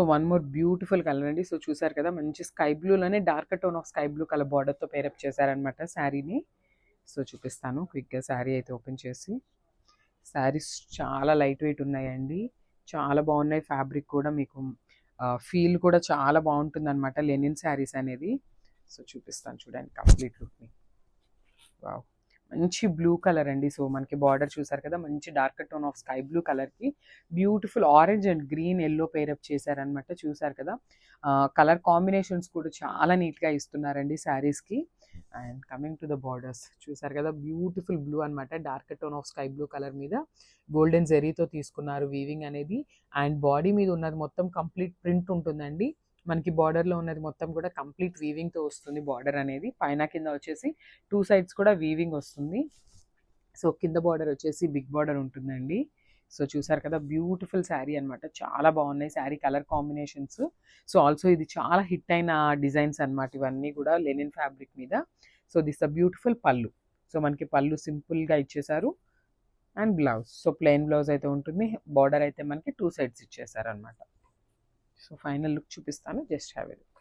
So one more beautiful colour అండి. So చూసారు కదా, మంచి స్కై బ్లూలోనే dark tone of sky blue colour బార్డర్తో పేరప్ చేశారనమాట శారీని. సో చూపిస్తాను క్విక్గా శారీ అయితే ఓపెన్ చేసి. శారీస్ చాలా లైట్ వెయిట్ ఉన్నాయండి, చాలా బాగున్నాయి. ఫ్యాబ్రిక్ కూడా మీకు ఫీల్ కూడా చాలా బాగుంటుంది అనమాట, లెనిన్ శారీస్ అనేది. సో చూపిస్తాను చూడండి కంప్లీట్ లుక్ని. వావ్, మంచి బ్లూ కలర్ అండి. సో మనకి బార్డర్ చూసారు కదా, మంచి dark tone of sky blue కలర్కి beautiful orange and green yellow pair చేశారనమాట. చూసారు కదా, కలర్ కాంబినేషన్స్ కూడా చాలా నీట్గా ఇస్తున్నారండి శారీస్కి. And coming to the borders చూసారు కదా, బ్యూటిఫుల్ బ్లూ అనమాట, dark tone of sky blue colour మీద గోల్డెన్ జెరీతో తీసుకున్నారు వీవింగ్ అనేది. అండ్ బాడీ మీద ఉన్నది మొత్తం కంప్లీట్ ప్రింట్ ఉంటుందండి. మనకి బార్డర్లో ఉన్నది మొత్తం కూడా కంప్లీట్ వీవింగ్తో వస్తుంది బార్డర్ అనేది. పైన కింద వచ్చేసి 2 సైడ్స్ కూడా వీవింగ్ వస్తుంది. సో కింద బార్డర్ వచ్చేసి బిగ్ బార్డర్ ఉంటుందండి. సో చూసారు కదా, బ్యూటిఫుల్ శారీ అనమాట, చాలా బాగున్నాయి sari colour combinations. So also ఇది చాలా హిట్ అయిన డిజైన్స్ అనమాట ఇవన్నీ కూడా లెనిన్ ఫ్యాబ్రిక్ మీద. సో దిస్ అ బ్యూటిఫుల్ పళ్ళు. సో మనకి పళ్ళు సింపుల్గా ఇచ్చేసారు. And blouse, so plain blouse అయితే ఉంటుంది. బార్డర్ అయితే మనకి 2 సైడ్స్ ఇచ్చేసారు అనమాట. సో ఫైనల్ లుక్ చూపిస్తాను, జస్ట్ హ్యావ్ ఎ లుక్.